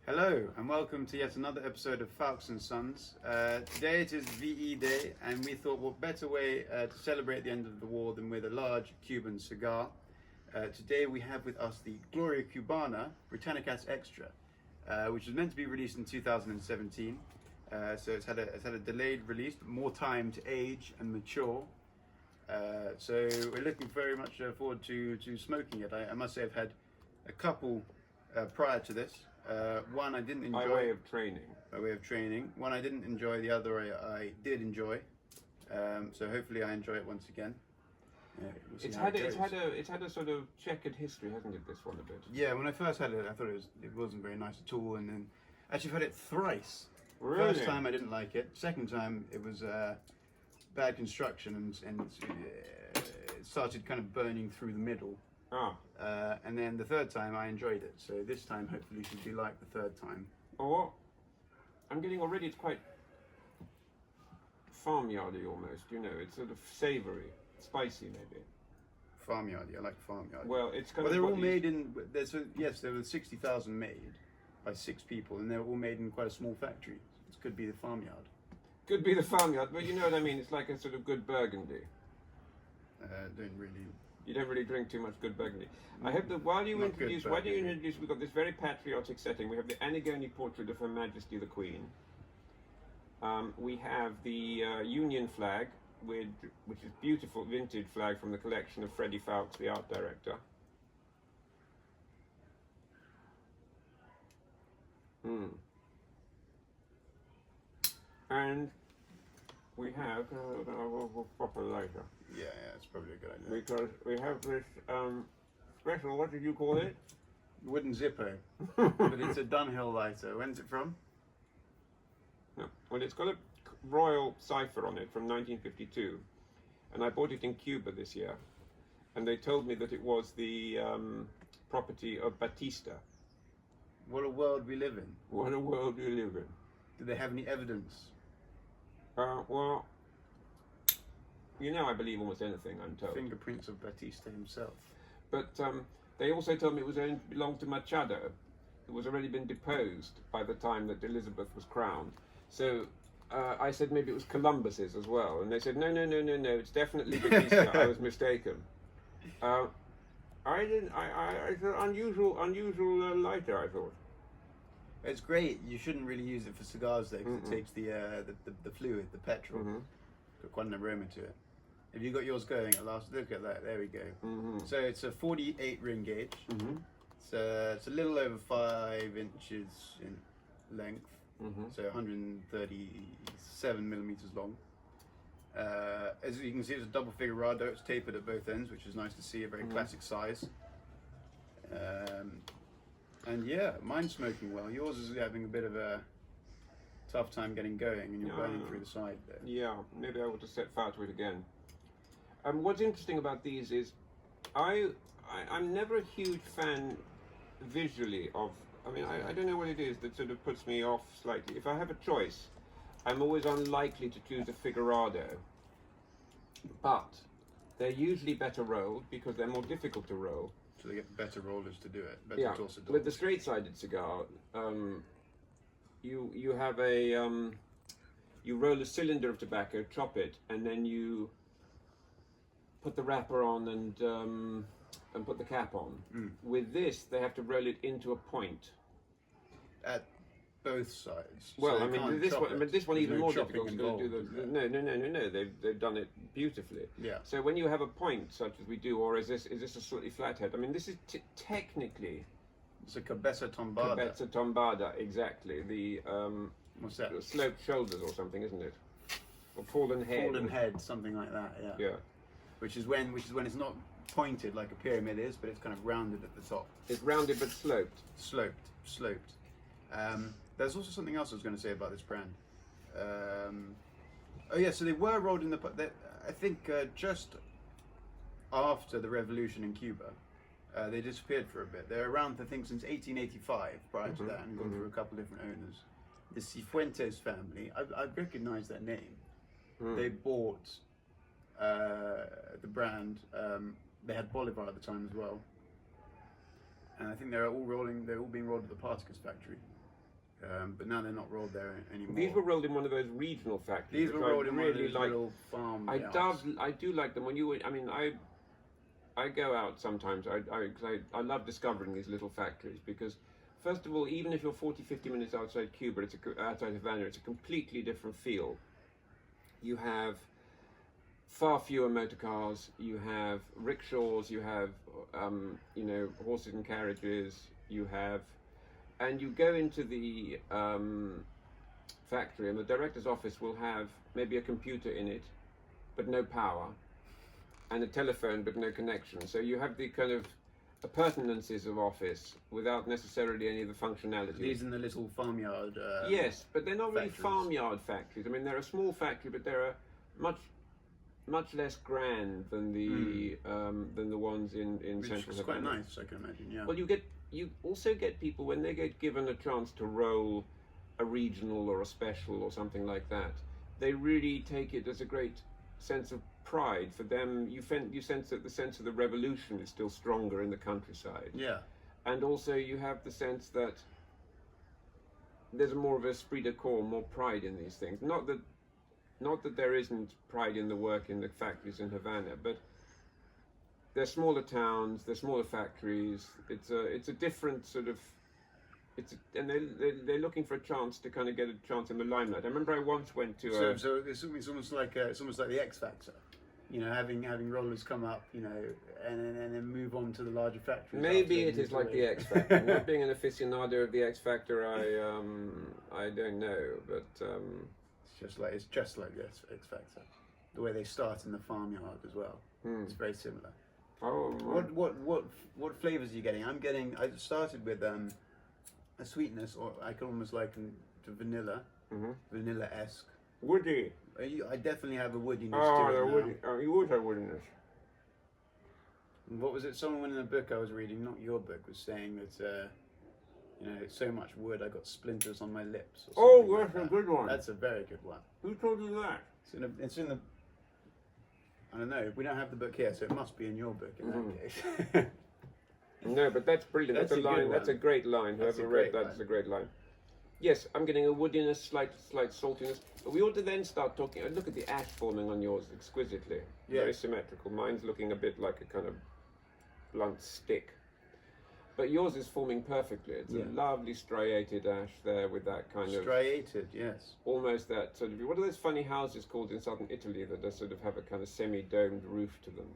Hello and welcome to yet another episode of Foulkes and Sons. Today it is VE Day, and we thought what better way to celebrate the end of the war than with a large Cuban cigar. Today we have with us the Gloria Cubana Britanicas Extra, which was meant to be released in 2017. So it's had a delayed release, but more time to age and mature. So we're looking very much forward to smoking it. I must say I've had a couple prior to this. One I didn't enjoy. By way of training. By way of training. One I didn't enjoy, the other I did enjoy. So hopefully I enjoy it once again. We'll It's had a sort of checkered history, hasn't it, this one a bit? Yeah, when I first had it, I thought it wasn't very nice at all, and then actually I've had it thrice. Really? First time I didn't like it. Second time it was bad construction, and it started kind of burning through the middle. Ah. And then the third time I enjoyed it, so this time hopefully should be like the third time. Or, I'm getting already, it's quite farmyardy almost, you know, it's sort of savoury, spicy maybe. Farmyardy, I like farmyardy. Well, it's kind well, of... they're all made in, yes, there were 60,000 made by 6 people, and they're all made in quite a small factory. It could be the farmyard. Could be the farmyard, but you know what I mean, it's like a sort of good burgundy. You don't really drink too much good burgundy. I hope that while you introduce, we've got this very patriotic setting. We have the Antigone portrait of Her Majesty the Queen. We have the Union flag, which is beautiful vintage flag from the collection of Freddie Foulkes, the art director. And we have, we'll proper later. Yeah, it's probably a good idea. Because we have this special, what did you call it? Wooden Zippo. But it's a Dunhill lighter. When's it from? No. Well, it's got a royal cipher on it from 1952. And I bought it in Cuba this year. And they told me that it was the property of Batista. What a world we live in. What a world we live in. Do they have any evidence? Well, you know, I believe almost anything I'm told. Fingerprints of Batista himself. But they also told me it belonged to Machado, who was already been deposed by the time that Elizabeth was crowned. So I said maybe it was Columbus's as well, and they said no, it's definitely Batista. I was mistaken. It's an unusual lighter, I thought. It's great. You shouldn't really use it for cigars though, because it takes the fluid, the petrol. Got quite an aroma to it. Have you got yours going at last? Look at that. There we go. So it's a 48 ring gauge. It's a little over 5 inches in length. So 137 millimeters long. As you can see, it's a double Figureado. It's tapered at both ends, which is nice to see. A very classic size. And yeah, mine's smoking well. Yours is having a bit of a tough time getting going, and you're burning through the side there. Yeah, maybe I ought to set fire to it again. What's interesting about these is, I'm never a huge fan visually of. I mean, I don't know what it is that sort of puts me off slightly. If I have a choice, I'm always unlikely to choose a Figureado. But they're usually better rolled because they're more difficult to roll. So they get better rollers to do it. Better torsadors. With the straight-sided cigar, you have you roll a cylinder of tobacco, chop it, and then you put the wrapper on and put the cap on. With this, they have to roll it into a point. At both sides. Well, so I mean, this one even more difficult to do. No. They've done it beautifully. Yeah. So when you have a point such as we do, or is this a slightly flathead? I mean, this is technically. It's a cabeza tombada. Cabeza tombada, exactly. The what's that? Sloped shoulders or something, isn't it? Or fallen head. Fallen head, something like that. Yeah. Yeah. Which is when it's not pointed like a pyramid is, but it's kind of rounded at the top. It's rounded but sloped. Sloped. There's also something else I was going to say about this brand. Oh yeah, so they were rolled in I think just after the revolution in Cuba. They disappeared for a bit. They're around, I think, since 1885, prior to that, and gone through a couple of different owners. The Cifuentes family, I recognise their name. They bought the brand. They had Bolivar at the time as well. And I think they're all being rolled at the Britanicas factory. but now they're not rolled there anymore. These were rolled in one of those regional factories. These were rolled in one of those little farm yards. I do like them. I go out sometimes. I love discovering these little factories because, first of all, even if you're 40, 50 minutes outside Cuba, outside Havana, it's a completely different feel. You have far fewer motor cars. You have rickshaws. You have horses and carriages. And you go into the factory, and the director's office will have maybe a computer in it, but no power, and a telephone, but no connection. So you have the kind of appurtenances of office without necessarily any of the functionality. These in the little farmyard. Yes, but they're not really factories. farmyard factories. I mean, they're a small factory, but they're much less grand than the ones in Which Central is quite Havana. nice, I can imagine. Yeah. Well, you also get people when they get given a chance to roll a regional or a special or something like that. They really take it as a great sense of pride for them. You sense that the sense of the revolution is still stronger in the countryside. Yeah. And also you have the sense that there's more of a esprit de corps, more pride in these things. Not that there isn't pride in the work in the factories in Havana, but they're smaller towns, they're smaller factories. It's a different sort of. And they're looking for a chance to kind of get a chance in the limelight. I remember I once went to So it's almost like the X Factor, having rollers come up, and then move on to the larger factories. Maybe it is like the X Factor. Not being an aficionado of the X Factor, I don't know, but it's just like the X Factor. The way they start in the farmyard as well. It's very similar. oh, What flavors are you getting? I started with a sweetness, or I can almost liken to vanilla, vanilla-esque. woody. I definitely have a woodiness Oh, to it the now. woody. Oh, you would have woodiness. What was it? Someone in a book I was reading, not your book, was saying that it's so much wood I got splinters on my lips. Or Oh, something like that's a that. good one. That's a very good one. Who told you that? It's in the. I don't know. We don't have the book here, so it must be in your book in that case. No, but that's brilliant. That's That's, a a good line. That's a one. great line. That's Whoever a read great that, line. it's a great line. Yes, I'm getting a woodiness, slight saltiness. But we ought to then start talking. Look at the ash forming on yours exquisitely. Yeah. Very symmetrical. Mine's looking a bit like a kind of blunt stick. But yours is forming perfectly. It's a lovely striated ash there with that kind of Striated, yes. almost that sort of. What are those funny houses called in southern Italy that are sort of have a kind of semi-domed roof to them?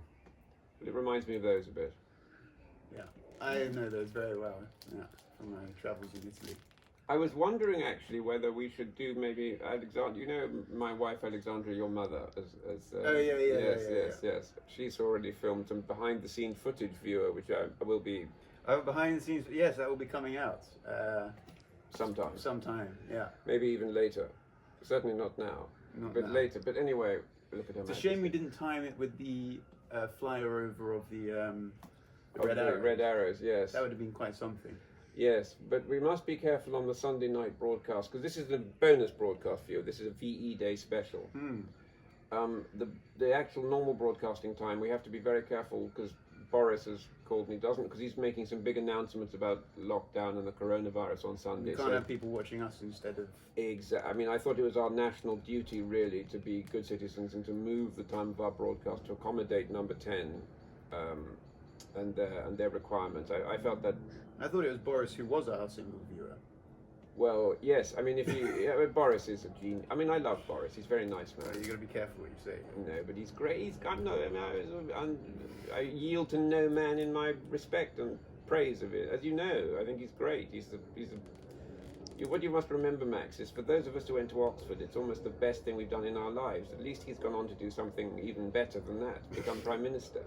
But it reminds me of those a bit. Yeah, I know those very well. Yeah, from my travels in Italy. I was wondering actually whether we should do maybe Alexandra. You know my wife Alexandra, your mother. Oh, yeah, Yes. She's already filmed some behind-the-scene footage viewer, which I will be Oh, behind the scenes, yes, that will be coming out sometime. Yeah. Maybe even later. Certainly not now, Not but now. later. But anyway, look at her. It's a shame we didn't time it with the flyover of the red arrows. Red arrows, yes. That would have been quite something. Yes, but we must be careful on the Sunday night broadcast because this is a bonus broadcast for you. This is a VE Day special. The actual normal broadcasting time, we have to be very careful because Boris has called me, because he's making some big announcements about lockdown and the coronavirus on Sunday. You can't have people watching us instead of... Exactly. I mean, I thought it was our national duty, really, to be good citizens and to move the time of our broadcast to accommodate number 10 and their requirements. I felt that... I thought it was Boris who was our single viewer. Well, yes. I mean, if you... Boris is a genius. I mean, I love Boris. He's a very nice man. You've got to be careful what you say. No, but he's great. I yield to no man in my respect and praise of it. As you know, I think he's great. What you must remember, Max, is for those of us who went to Oxford, it's almost the best thing we've done in our lives. At least he's gone on to do something even better than that, become Prime Minister.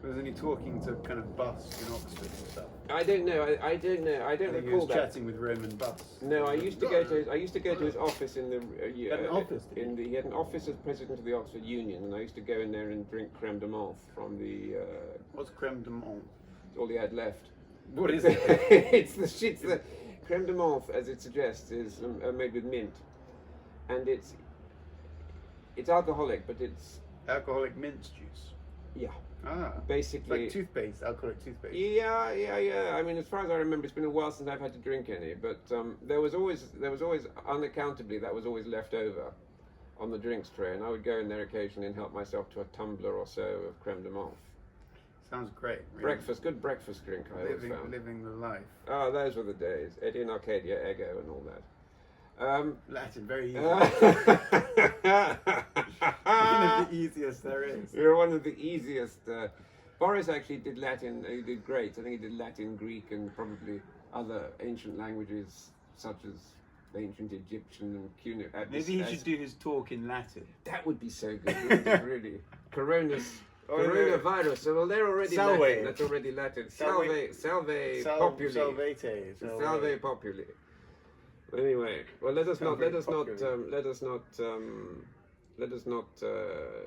Wasn't he talking to kind of busts in Oxford and stuff? I don't know. I don't know. I don't I think he recall was that. chatting with Roman busts. No, I used to go to his office in the. He had an office, did he? He had an office as president of the Oxford Union, and I used to go in there and drink creme de menthe from the. What's creme de menthe? All he had left. What is it? it's the creme de menthe, as it suggests, is made with mint, and it's alcoholic, but it's Alcoholic mint juice. yeah. Ah, Basically, like toothpaste, alcoholic toothpaste. yeah. I mean, as far as I remember, it's been a while since I've had to drink any, but there was always unaccountably that was always left over on the drinks tray, and I would go in there occasionally and help myself to a tumbler or so of creme de menthe. Sounds great. Really. Breakfast, good breakfast drink. I always found. Living the life. Oh, those were the days. Eddie and Arcadia, Ego, and all that. Latin, very easy. One One of the easiest there is. You're one of the easiest. Boris actually did Latin. He did great. I think he did Latin, Greek, and probably other ancient languages such as ancient Egyptian and Cuneish. Maybe he should do his talk in Latin. That would be so good, wouldn't it, really. Coronavirus. Well, they're already Salve. Latin. That's already Latin. Salve populi. Salvete. Salve populi. Anyway, well, let us not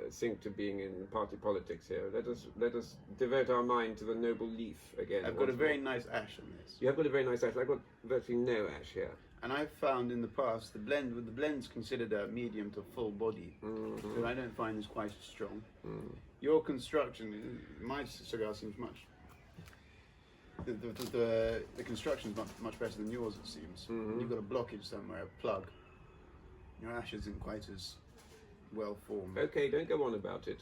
sink to being in party politics here. Let us devote our mind to the noble leaf again. I've got a very nice ash on this. You have got a very nice ash. I've got virtually no ash here. And I've found in the past the blend's considered a medium to full body, but I don't find this quite as strong. Your construction, my cigar seems much. The construction is much better than yours, it seems. You've got a blockage somewhere, a plug. Your ash isn't quite as well formed. Okay, don't go on about it.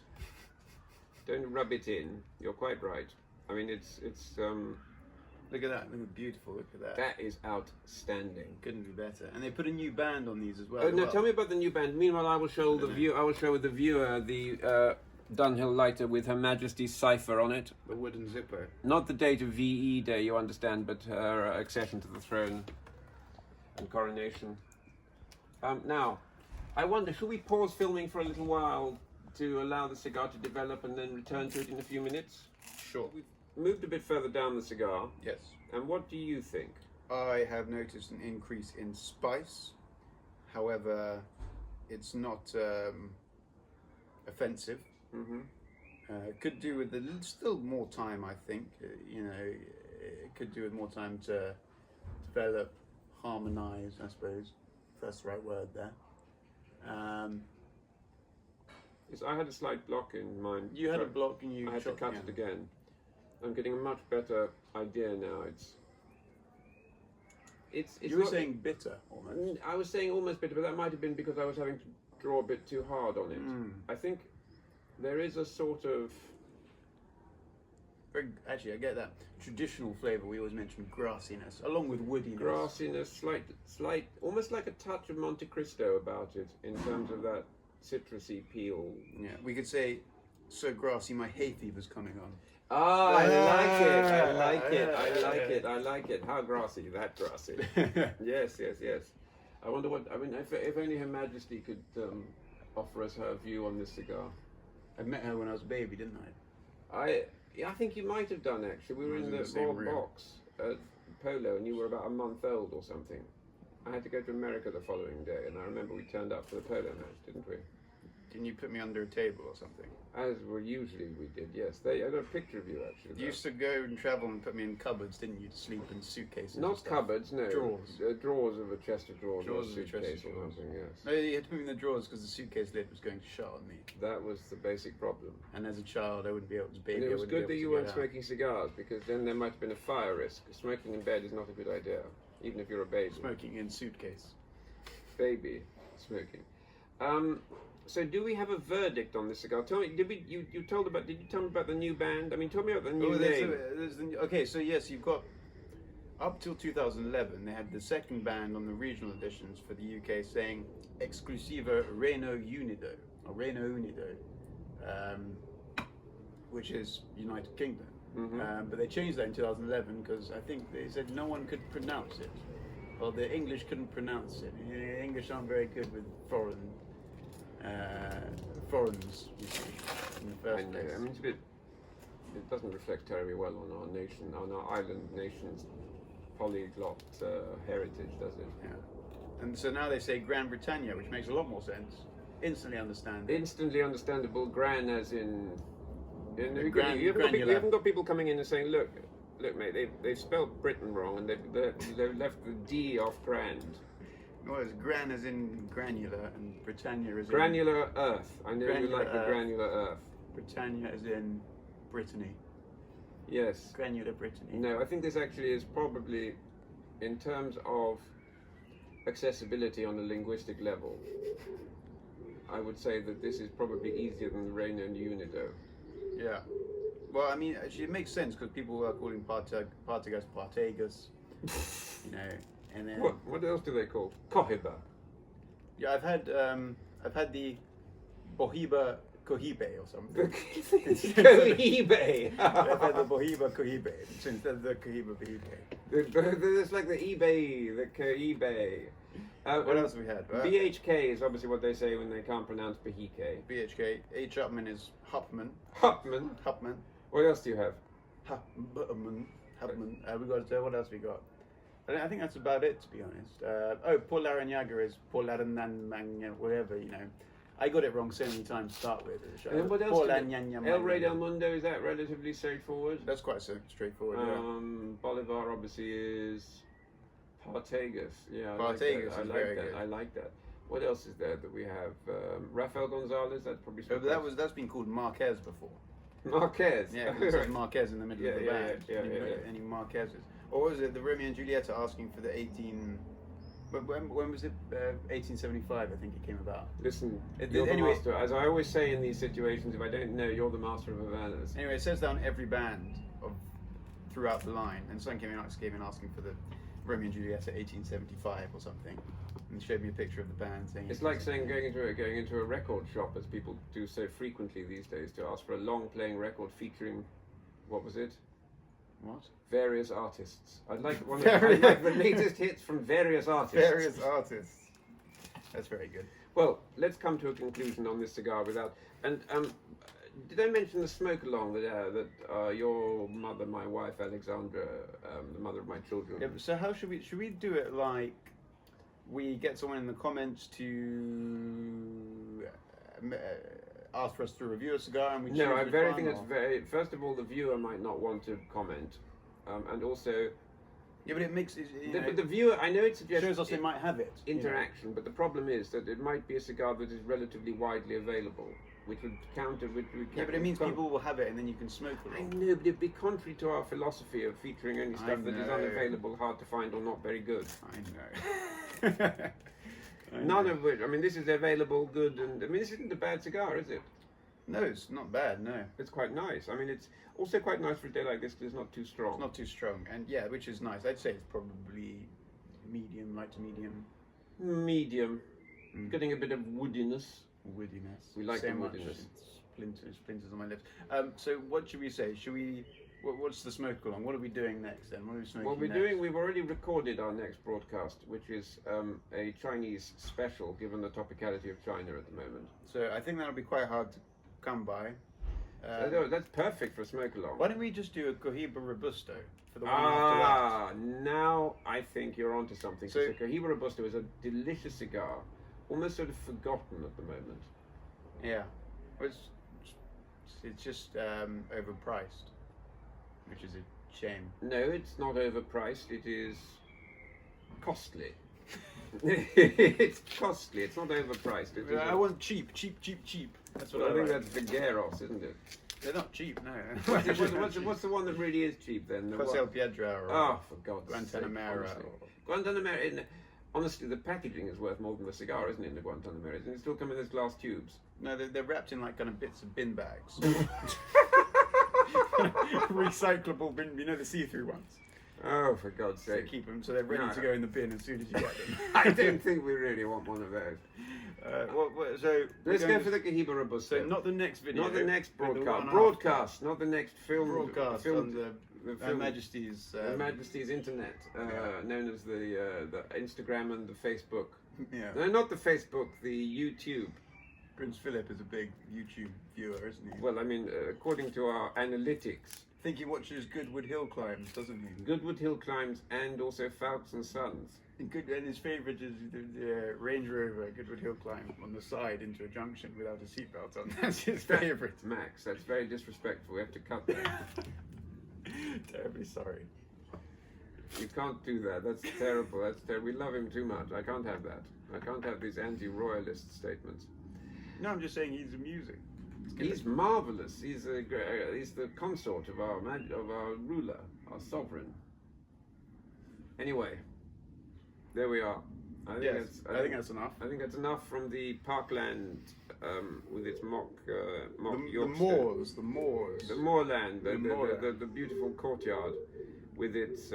Don't rub it in. You're quite right. I mean, it's. Look at that! Look at beautiful! Look at that! That is outstanding. Couldn't be better. And they put a new band on these as well. Oh no! Tell me about the new band. Meanwhile, I will show the view. I will show the viewer the Dunhill lighter with Her Majesty's cipher on it. The wooden zipper. Not the date of VE Day, you understand, but her accession to the throne and coronation. Now, I wonder, should we pause filming for a little while to allow the cigar to develop and then return to it in a few minutes? Sure. We've moved a bit further down the cigar. Yes. And what do you think? I have noticed an increase in spice. However, it's not offensive. Could do with still more time, I think. It could do with more time to develop, harmonize, I suppose. If that's the right word there. Yes, I had a slight block in mine. You had a block and you I had to cut it again. I'm getting a much better idea now. It's you were saying bitter almost. I was saying almost bitter, but that might have been because I was having to draw a bit too hard on it. I think there is a sort of... Actually, I get that. Traditional flavour, we always mention grassiness, along with woodiness. Grassiness, slight, almost like a touch of Monte Cristo about it, in terms of that citrusy peel. Yeah, we could say, so grassy, my hay fever's coming on. Ah, I like it. How grassy, that grassy. Yes. I wonder if only Her Majesty could offer us her view on this cigar. I met her when I was a baby, didn't I? I think you might have done, actually. We were in the Royal Box at Polo, and you were about a month old or something. I had to go to America the following day, and I remember we turned up for the polo match, didn't we? Didn't you put me under a table or something? As usually we did, yes. I got a picture of you, actually. You used to go and travel and put me in cupboards, didn't you, to sleep in suitcases? Not cupboards, no. Drawers. Drawers of a chest of drawers. Drawers or of a chest suitcase of or drawers. something, yes. No, you had to put me in the drawers because the suitcase lid was going to shut on me. That was the basic problem. And as a child, I wouldn't be able to And it was good that you weren't smoking cigars, because then there might have been a fire risk. Smoking in bed is not a good idea, even if you're a baby. Smoking in suitcase. Baby smoking. So do we have a verdict on this cigar? Tell me, did you tell me about the new band? I mean, tell me about the new name. Okay, so yes, you've got up till 2011, they had the second band on the regional editions for the UK saying Exclusiva Reino Unido, or Reino Unido, which is United Kingdom. But they changed that in 2011 because I think they said no one could pronounce it. Well, the English couldn't pronounce it. The English aren't very good with foreigners, you see, in the first place. I mean, it doesn't reflect terribly well on our nation, on our island nation's polyglot heritage, does it? Yeah. And so now they say Gran Britannia, which makes a lot more sense. Instantly understandable. Instantly understandable. Gran as in... You granular. haven't got people coming in and saying, look, mate, they've spelled Britain wrong and they've left the D off grand. Well, it's gran as in granular and Britannia as in... Granular earth. I know you like the Earth. granular earth. Britannia as in Brittany. Yes. Granular Brittany. No, I think this actually is probably, in terms of accessibility on a linguistic level, I would say that this is probably easier than the Reino Unido. Yeah. Well, I mean, actually, it makes sense because people are calling Partagas Partagas, you know, and then What else do they call? Cohiba. yeah, I've had the Bohiba Cohibe or something. eBay. I've had the Bohiba Cohibe instead of the Cohiba Cohibe. It's like the eBay, the eBay. What else have we had? BHK is obviously what they say when they can't pronounce Bahike. BHK. H. Upman is Hupman. Hupman. Hupman. What else do you have? Hupman. Hupman. We got. What else we got? I think that's about it, to be honest. Paul Laranyaga is Paul Laranyaga, whatever, you know. I got it wrong so many times to start with. And then what else? Paul El Rey del Mundo, is that relatively straightforward? That's quite straightforward, Bolivar obviously is Partagas. Yeah, Partagas is very good. I like that. What else is there that we have? Rafael Gonzalez, that's probably that's been called Marquez before. Marquez. Yeah, it says Marquez in the middle of the band. Yeah. Any Marquezes. Or was it the Romeo and Juliet asking for the 18... When was it? 1875, I think it came about. Listen, you're the master. As I always say in these situations, if I don't know, you're the master of Havanas. Anyway, it says that on every band throughout the line, and someone came in asking for the Romeo and Juliet at 1875 or something, and showed me a picture of the band saying. It's like saying going into a record shop, as people do so frequently these days, to ask for a long-playing record featuring, what was it? What? Various artists. I'd like I'd like the latest hits from various artists. Various artists. That's very good. Well, let's come to a conclusion on this cigar without. And did I mention the smoke along that your mother, my wife Alexandra, the mother of my children? Yeah, so how should we do it? Like, we get someone in the comments to ask for us to review a cigar, and we. No, I think it's very. First of all, the viewer might not want to comment, and also. Yeah, but it makes it. But the viewer, I know it suggests shows us they might have it interaction, but the problem is that it might be a cigar that is relatively widely available, which would counter. Yeah, but it means people will have it, and then you can smoke it. I know, but it'd be contrary to our philosophy of featuring only stuff that is unavailable, hard to find, or not very good. I know. None of which. I mean, this is available, good, and I mean, this isn't a bad cigar, is it? No, it's not bad. No, it's quite nice. I mean, it's also quite nice for a day like this because it's not too strong. It's not too strong, and yeah, which is nice. I'd say it's probably medium, light to medium. Medium, getting a bit of woodiness. Woodiness. We like the woodiness. Splinters on my lips. So what should we say? Should we? What's the smoke along? What are we doing next then? What are we smoking What we're next? doing, we've already recorded our next broadcast, which is a Chinese special, given the topicality of China at the moment. So I think that'll be quite hard to come by. That's perfect for a smoke along. Why don't we just do a Cohiba Robusto for the one after that? Now I think you're onto something. So the Cohiba Robusto is a delicious cigar, almost sort of forgotten at the moment. Yeah, it's just overpriced, which is a shame. No, it's not overpriced. It is costly. It's costly. It's not overpriced. I want cheap. That's what I think like. that's Figueros, isn't it? They're not cheap, no. What's the one that really is cheap then? Castel Piedra or oh, for God's sake. Guantanamera. Guantanamera. Honestly, the packaging is worth more than the cigar, isn't it, in the Guantanamera? Doesn't it still come in those glass tubes? No, they're wrapped in like kind of bits of bin bags. Recyclable bin, you know, the see-through ones. Oh, for God's sake. So keep them so they're ready to go in the bin as soon as you get them. I don't think we really want one of those. So let's go for the Cohiba Robusto. So not the next video. Not the next broadcast. Not the next film. Broadcast on the Her Majesty's... Her Majesty's Internet, known as the Instagram and the Facebook. Yeah. No, not the Facebook, the YouTube. Prince Philip is a big YouTube viewer, isn't he? Well, I mean, according to our analytics... I think he watches Goodwood Hill Climbs, doesn't he? Goodwood Hill Climbs and also Foulkes and Sons. And his favourite is the Range Rover Goodwood Hill Climb on the side into a junction without a seatbelt on. That's his favourite. Max, that's very disrespectful. We have to cut that. Terribly sorry. You can't do that. That's terrible. That's terrible. We love him too much. I can't have that. I can't have these anti-royalist statements. No, I'm just saying he's amusing. He's marvelous. He's the consort of our ruler, our sovereign. Anyway, there we are. I think that's enough. I think that's enough from the Parkland with its mock Yorkstone. The moorland, the beautiful courtyard with its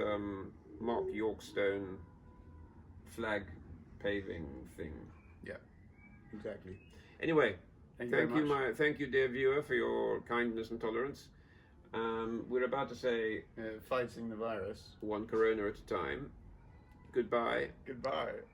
mock Yorkstone flag paving thing. Yeah, exactly. Anyway, thank you, dear viewer, for your kindness and tolerance. We're about to say fighting the virus one Corona at a time. Goodbye. Goodbye.